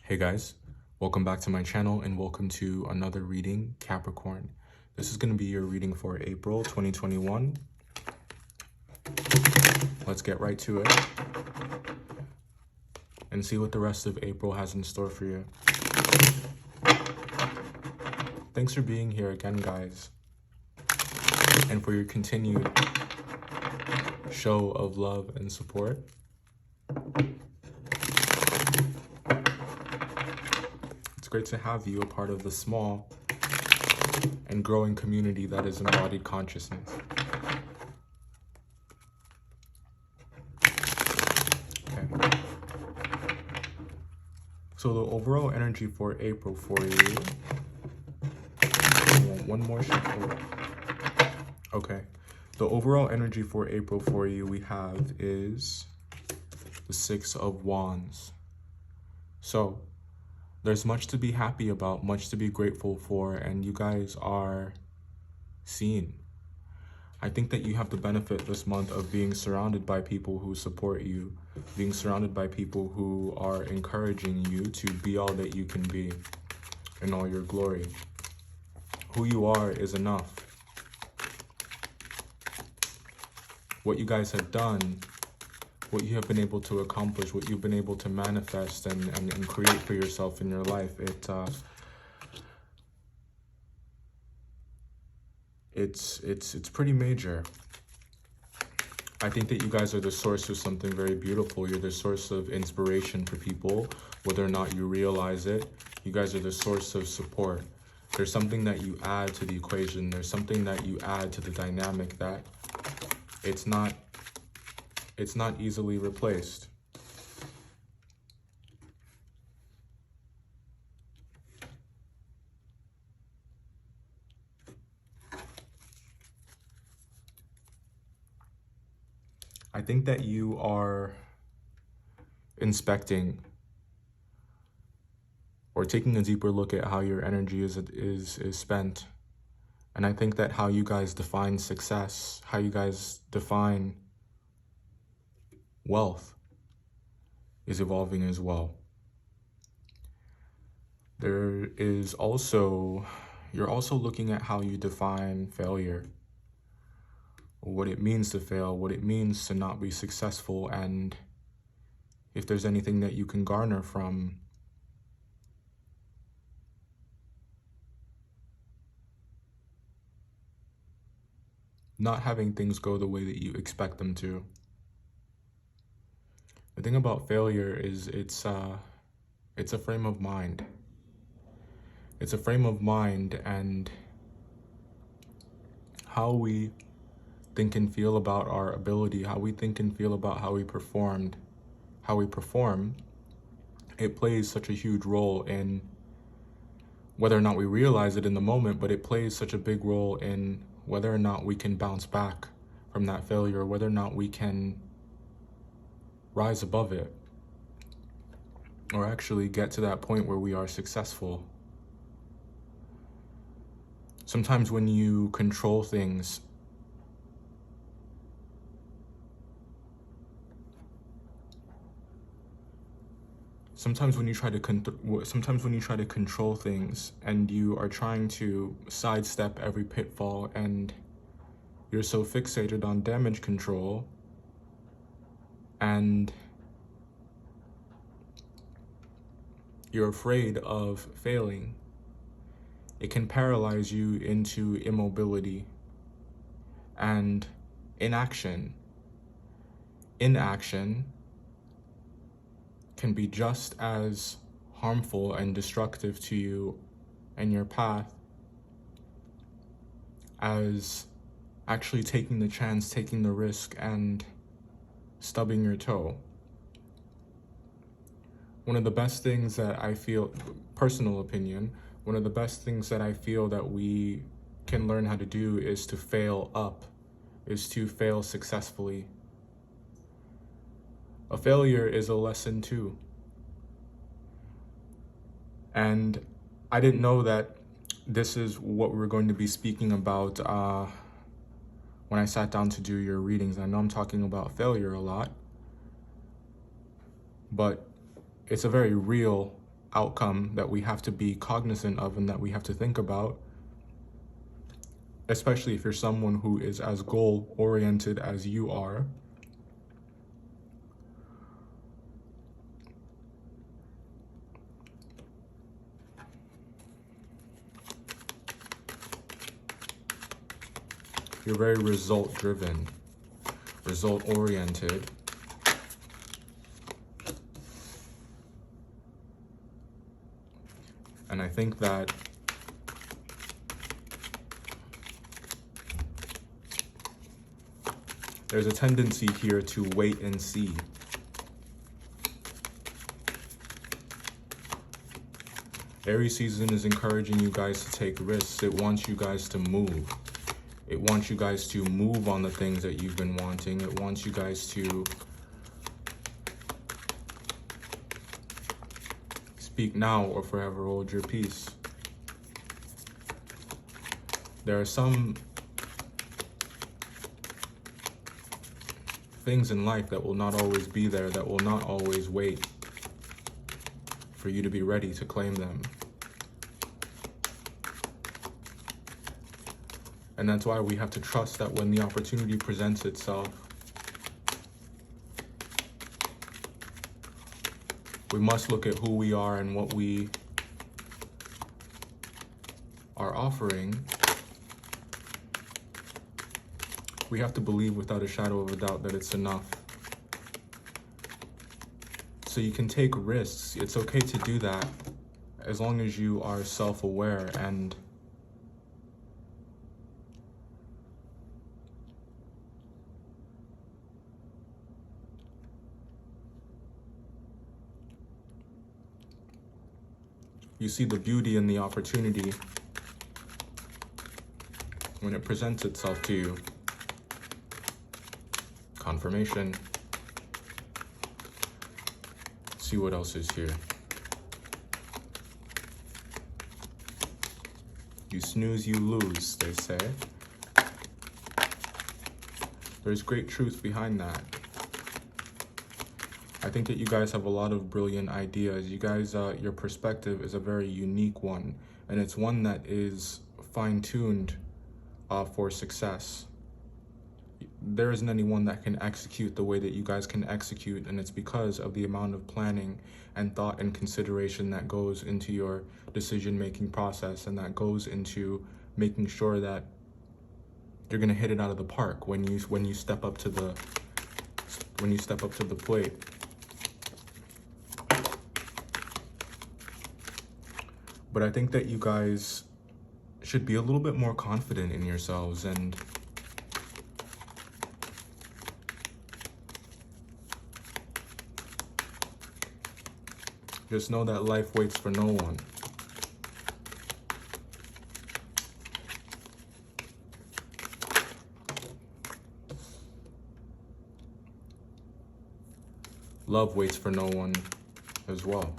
Hey guys, welcome back to my channel and welcome to another reading, Capricorn. This is going to be your reading for April 2021. Let's get right to it and see what the rest of April has in store for you. Thanks for being here again, guys, and for your continued show of love and support. It's great to have you a part of the small and growing community that is embodied consciousness. Okay. So the overall energy for April for you, I want one more shuffle. Okay. The overall energy for April for you we have is the Six of Wands. So there's much to be happy about, much to be grateful for, and you guys are seen. I think that you have the benefit this month of being surrounded by people who support you, being surrounded by people who are encouraging you to be all that you can be in all your glory. Who you are is enough. What you guys have done, what you have been able to accomplish, what you've been able to manifest and create for yourself in your life, it's pretty major. I think that you guys are the source of something very beautiful. You're the source of inspiration for people, whether or not you realize it. You guys are the source of support. There's something that you add to the equation. There's something that you add to the dynamic that it's not easily replaced. I think that you are inspecting or taking a deeper look at how your energy is spent. And I think that how you guys define success, how you guys define wealth is evolving as well. There is also, you're also looking at how you define failure, what it means to fail, what it means to not be successful, and if there's anything that you can garner from not having things go the way that you expect them to. The thing about failure is it's a frame of mind. It's a frame of mind, and how we think and feel about our ability, how we think and feel about how we perform, it plays such a huge role in whether or not we realize it in the moment, but it plays such a big role in whether or not we can bounce back from that failure, whether or not we can rise above it, or actually get to that point where we are successful. Sometimes when you control things, sometimes when you try to control things and you are trying to sidestep every pitfall and you're so fixated on damage control and you're afraid of failing, it can paralyze you into immobility and inaction. Inaction can be just as harmful and destructive to you and your path as actually taking the chance, taking the risk, and stubbing your toe. One of the best things that I feel, personal opinion, one of the best things that I feel that we can learn how to do is to fail up, is to fail successfully. A failure is a lesson too. And I didn't know that this is what we were going to be speaking about when I sat down to do your readings. I know I'm talking about failure a lot, but it's a very real outcome that we have to be cognizant of and that we have to think about, especially if you're someone who is as goal-oriented as you are. You're very result-driven, result-oriented. And I think that there's a tendency here to wait and see. Aries season is encouraging you guys to take risks. It wants you guys to move. It wants you guys to move on the things that you've been wanting. It wants you guys to speak now or forever hold your peace. There are some things in life that will not always be there, that will not always wait for you to be ready to claim them. And that's why we have to trust that when the opportunity presents itself, we must look at who we are and what we are offering. We have to believe without a shadow of a doubt that it's enough. So you can take risks. It's okay to do that as long as you are self-aware and you see the beauty and the opportunity when it presents itself to you. Confirmation. See what else is here. You snooze, you lose, they say. There's great truth behind that. I think that you guys have a lot of brilliant ideas. You guys, your perspective is a very unique one, and it's one that is fine-tuned for success. There isn't anyone that can execute the way that you guys can execute, and it's because of the amount of planning and thought and consideration that goes into your decision-making process, and that goes into making sure that you're gonna hit it out of the park when you step up to the plate. But I think that you guys should be a little bit more confident in yourselves and just know that life waits for no one. Love waits for no one as well.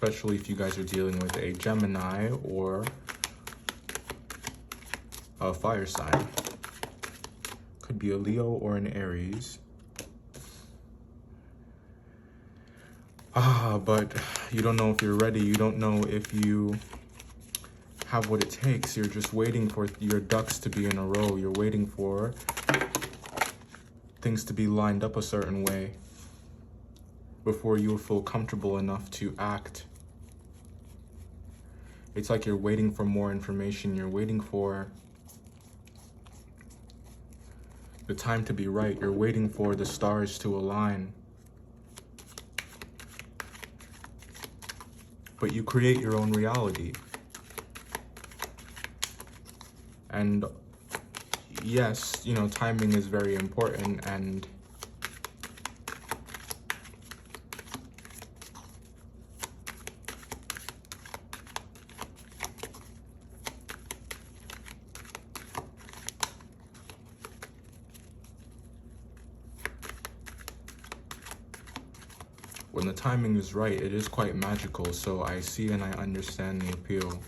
Especially if you guys are dealing with a Gemini or a fire sign. Could be a Leo or an Aries. But you don't know if you're ready. You don't know if you have what it takes. You're just waiting for your ducks to be in a row. You're waiting for things to be lined up a certain way before you'll feel comfortable enough to act. It's like you're waiting for more information. You're waiting for the time to be right. You're waiting for the stars to align. But you create your own reality. And yes, you know, timing is very important, and when the timing is right, it is quite magical. So I see and I understand the appeal.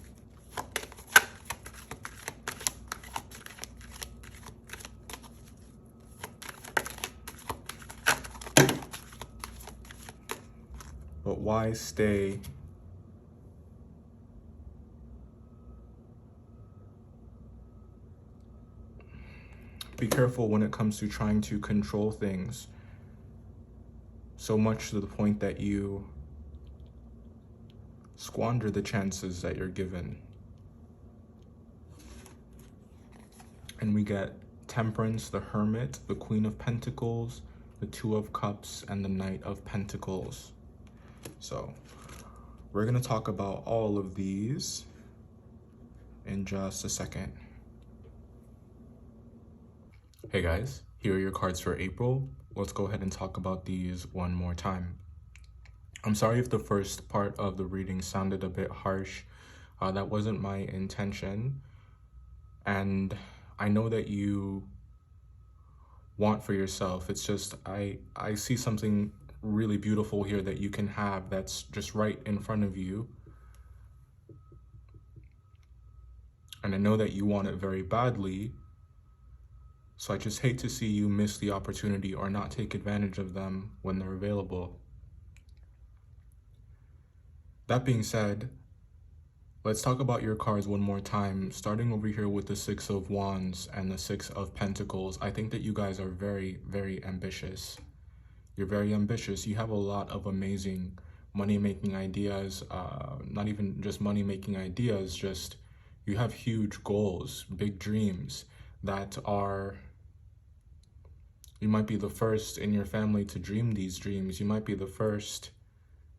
But why stay be careful when it comes to trying to control things so much to the point that you squander the chances that you're given. And we get Temperance, the Hermit, the Queen of Pentacles, the Two of Cups, and the Knight of Pentacles. So we're going to talk about all of these in just a second. Hey guys, here are your cards for April. Let's go ahead and talk about these one more time. I'm sorry if the first part of the reading sounded a bit harsh. That wasn't my intention. And I know that you want for yourself. It's just, I see something really beautiful here that you can have that's just right in front of you. And I know that you want it very badly. So I just hate to see you miss the opportunity or not take advantage of them when they're available. That being said, let's talk about your cards one more time, starting over here with the Six of Wands and the Six of Pentacles. I think that you guys are very, very ambitious. You're very ambitious. You have a lot of amazing money-making ideas, not even just money-making ideas, just you have huge goals, big dreams that are, you might be the first in your family to dream these dreams. You might be the first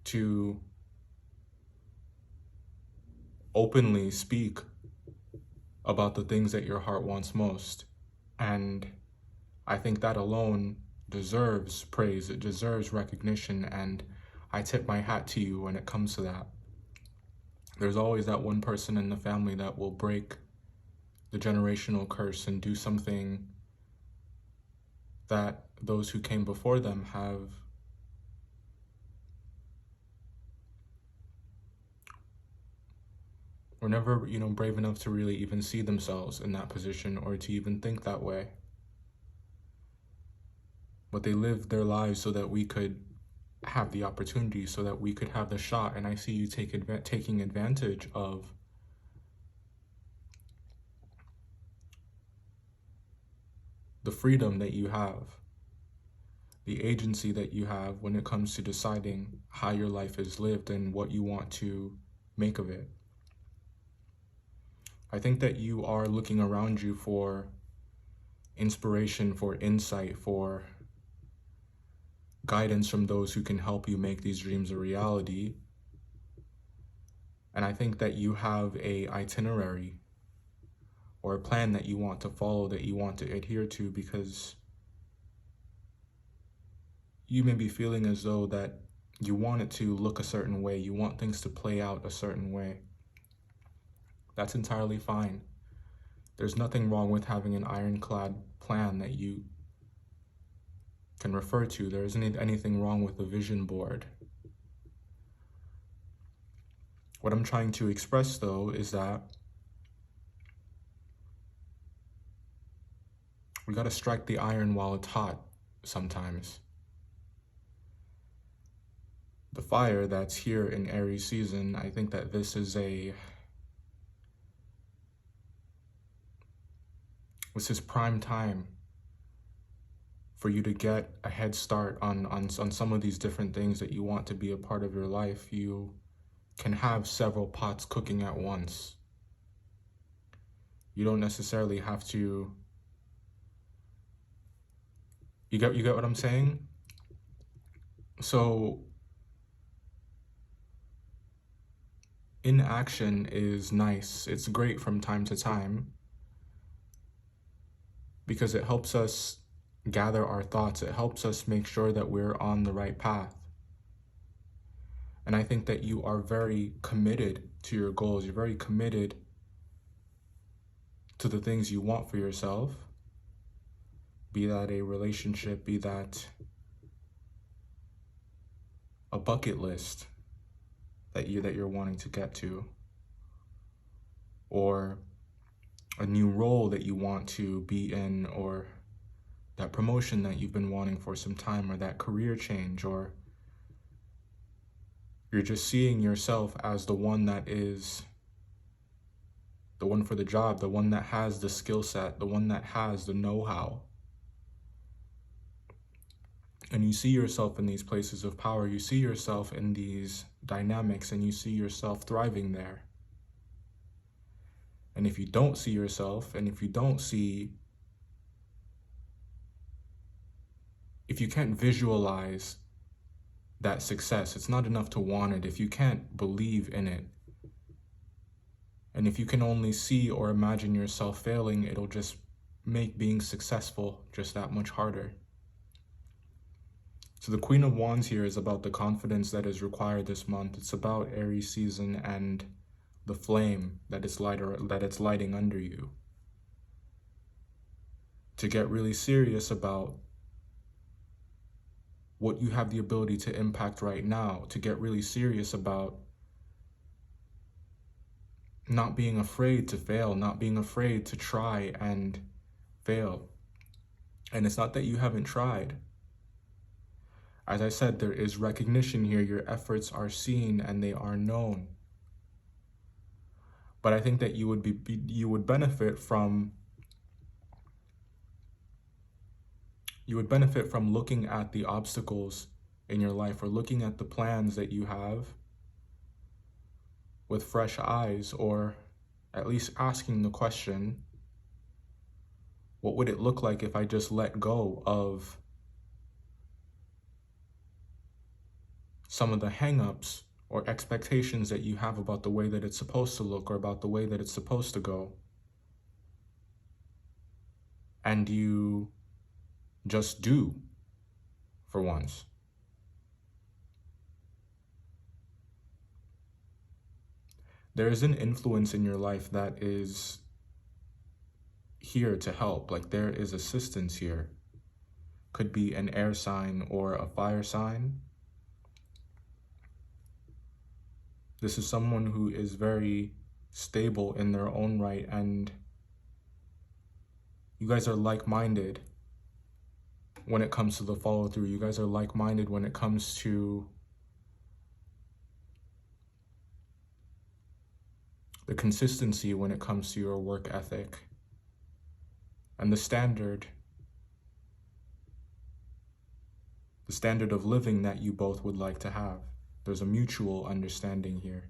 to openly speak about the things that your heart wants most. And I think that alone deserves praise. It deserves recognition. And I tip my hat to you when it comes to that. There's always that one person in the family that will break the generational curse and do something that those who came before them were never, brave enough to really even see themselves in that position or to even think that way. But they lived their lives so that we could have the opportunity, so that we could have the shot. And I see you taking advantage of the freedom that you have, the agency that you have when it comes to deciding how your life is lived and what you want to make of it. I think that you are looking around you for inspiration, for insight, for guidance from those who can help you make these dreams a reality. And I think that you have an itinerary or a plan that you want to follow, that you want to adhere to, because you may be feeling as though that you want it to look a certain way, you want things to play out a certain way. That's entirely fine. There's nothing wrong with having an ironclad plan that you can refer to. There isn't anything wrong with a vision board. What I'm trying to express, though, is that we got to strike the iron while it's hot sometimes. The fire that's here in Aries season, I think that this is prime time for you to get a head start on some of these different things that you want to be a part of your life. You can have several pots cooking at once. You don't necessarily have to, you get what I'm saying? So inaction is nice. It's great from time to time because it helps us gather our thoughts. It helps us make sure that we're on the right path. And I think that you are very committed to your goals. You're very committed to the things you want for yourself, be that a relationship, be that a bucket list that you're wanting to get to, or a new role that you want to be in, or that promotion that you've been wanting for some time, or that career change, or You're just seeing yourself as the one that is the one for the job, the one that has the skill set, the one that has the know-how. And you see yourself in these places of power. You see yourself in these dynamics, and you see yourself thriving there. And if you don't see yourself, and if you can't visualize that success, it's not enough to want it. If you can't believe in it, and if you can only see or imagine yourself failing, it'll just make being successful just that much harder. So the Queen of Wands here is about the confidence that is required this month. It's about Aries season and the flame that it's lighting under you. To get really serious about what you have the ability to impact right now. To get really serious about not being afraid to fail, not being afraid to try and fail. And it's not that you haven't tried. As I said, there is recognition here. Your efforts are seen and they are known. But I think that you would benefit from looking at the obstacles in your life, or looking at the plans that you have with fresh eyes, or at least asking the question, what would it look like if I just let go of some of the hang-ups or expectations that you have about the way that it's supposed to look, or about the way that it's supposed to go, and you just do for once. There is an influence in your life that is here to help. Like, there is assistance here. Could be an air sign or a fire sign. This is someone who is very stable in their own right, and you guys are like-minded when it comes to the follow-through. You guys are like-minded when it comes to the consistency, when it comes to your work ethic, and the standard of living that you both would like to have. There's a mutual understanding here.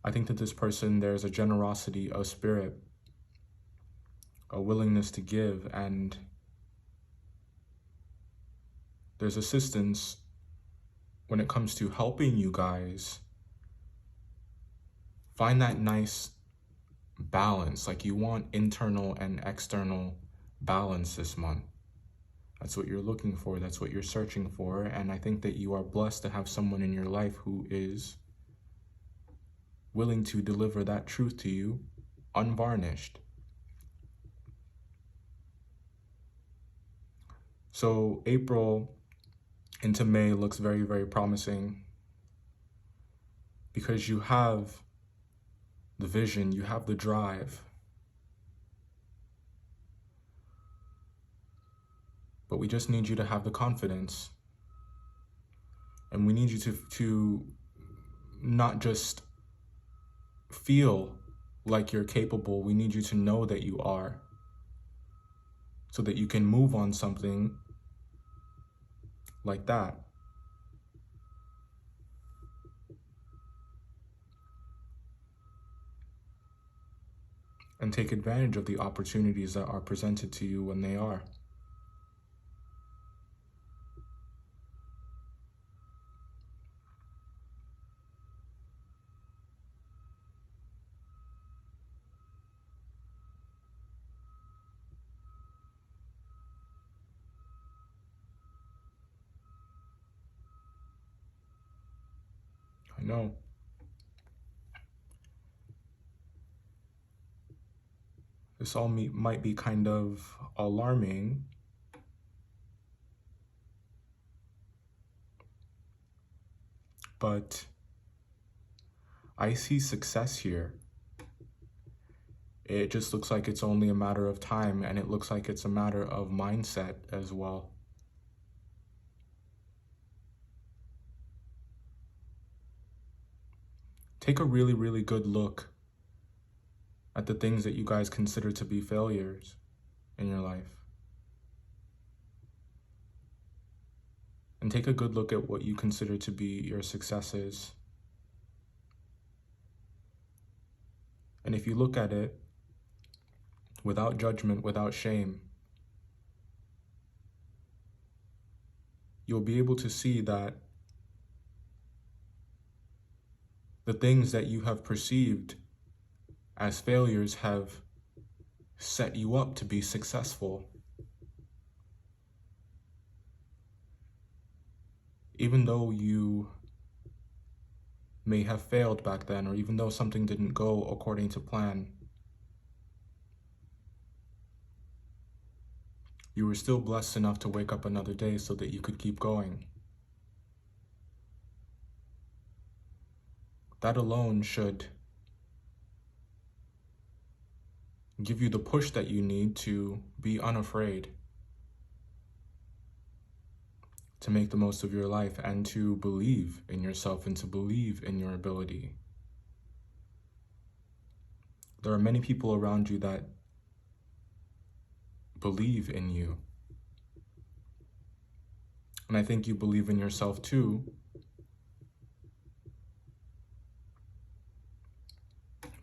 I think that this person, there's a generosity of spirit, a willingness to give, and there's assistance when it comes to helping you guys find that nice balance. Like, you want internal and external balance this month. That's what you're looking for. That's what you're searching for. And I think that you are blessed to have someone in your life who is willing to deliver that truth to you unvarnished. So April into May looks very, very promising, because you have the vision, you have the drive. But we just need you to have the confidence. And we need you to not just feel like you're capable. We need you to know that you are, so that you can move on something like that. And take advantage of the opportunities that are presented to you when they are. I know. This all might be kind of alarming, but I see success here. It just looks like it's only a matter of time, and it looks like it's a matter of mindset as well. take a really, really good look at the things that you guys consider to be failures in your life. And take a good look at what you consider to be your successes. And if you look at it without judgment, without shame, you'll be able to see that the things that you have perceived as failures have set you up to be successful. Even though you may have failed back then, or even though something didn't go according to plan, you were still blessed enough to wake up another day so that you could keep going. That alone should give you the push that you need to be unafraid, to make the most of your life, and to believe in yourself and to believe in your ability. There are many people around you that believe in you. And I think you believe in yourself too.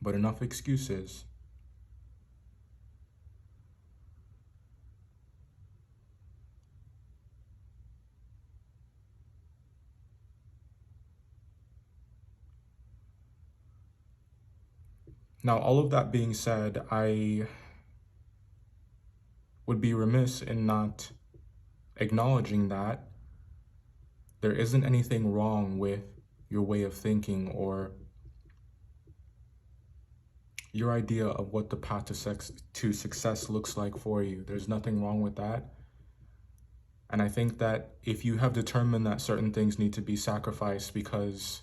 But enough excuses. Now, all of that being said, I would be remiss in not acknowledging that there isn't anything wrong with your way of thinking or your idea of what the path to success looks like for you. There's nothing wrong with that. And I think that if you have determined that certain things need to be sacrificed because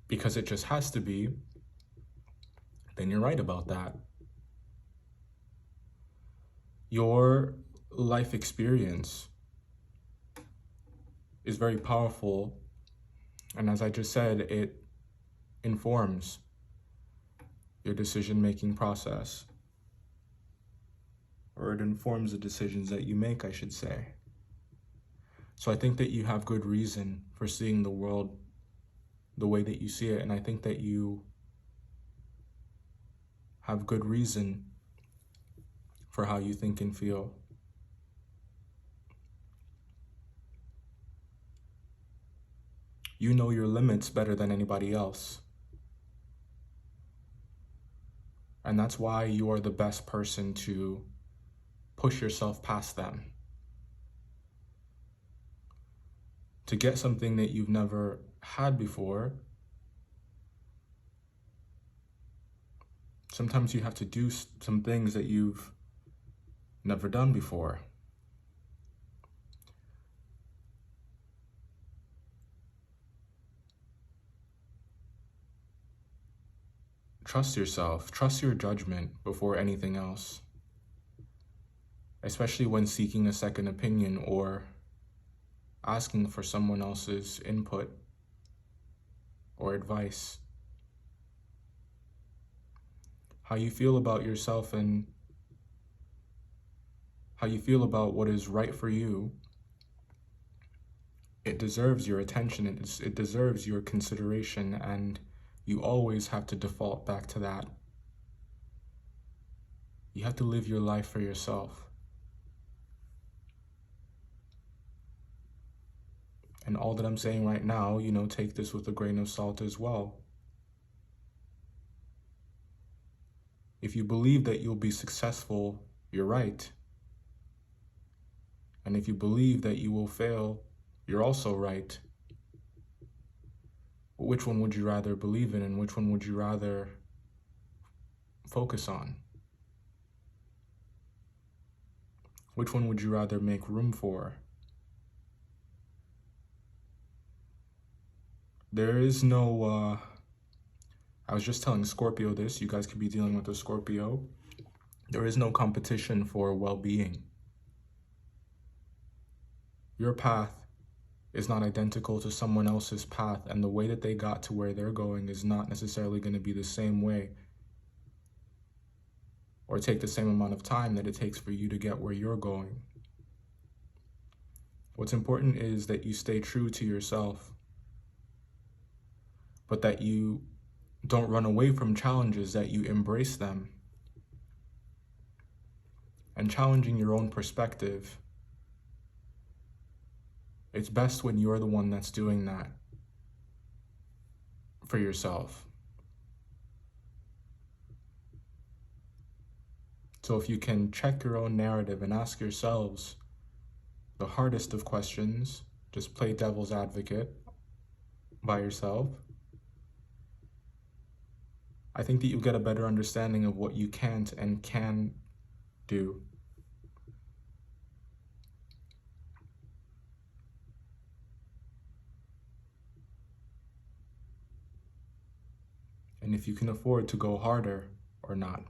it just has to be, then you're right about that. Your life experience is very powerful, and as I just said, it informs your decision-making process, or it informs the decisions that you make, I should say. So I think that you have good reason for seeing the world the way that you see it, and I think that you have good reason for how you think and feel. You know your limits better than anybody else. And that's why you are the best person to push yourself past them. To get something that you've never had before, sometimes you have to do some things that you've never done before. Trust yourself, trust your judgment before anything else, especially when seeking a second opinion or asking for someone else's input or advice. How you feel about yourself and how you feel about what is right for you, it deserves your attention, it deserves your consideration, and you always have to default back to that. You have to live your life for yourself. And all that I'm saying right now, take this with a grain of salt as well. If you believe that you'll be successful, you're right. And if you believe that you will fail, you're also right. But which one would you rather believe in, and which one would you rather focus on? Which one would you rather make room for? There is no, I was just telling Scorpio this, you guys could be dealing with a Scorpio. There is no competition for well-being. Your path is not identical to someone else's path, and the way that they got to where they're going is not necessarily going to be the same way or take the same amount of time that it takes for you to get where you're going. What's important is that you stay true to yourself, but that you don't run away from challenges, that you embrace them. And challenging your own perspective, it's best when you're the one that's doing that for yourself. So if you can check your own narrative and ask yourselves the hardest of questions, just play devil's advocate by yourself, I think that you'll get a better understanding of what you can't and can do. And if you can afford to go harder or not.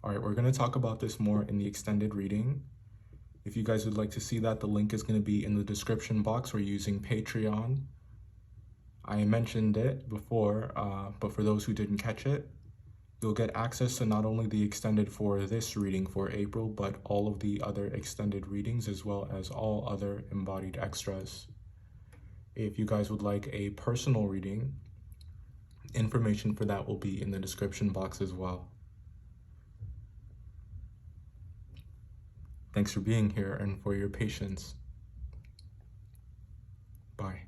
All right, we're going to talk about this more in the extended reading. If you guys would like to see that, the link is going to be in the description box. We're using Patreon. I mentioned it before, but for those who didn't catch it, you'll get access to not only the extended for this reading for April, but all of the other extended readings, as well as all other embodied extras. If you guys would like a personal reading, information for that will be in the description box as well. Thanks for being here and for your patience. Bye.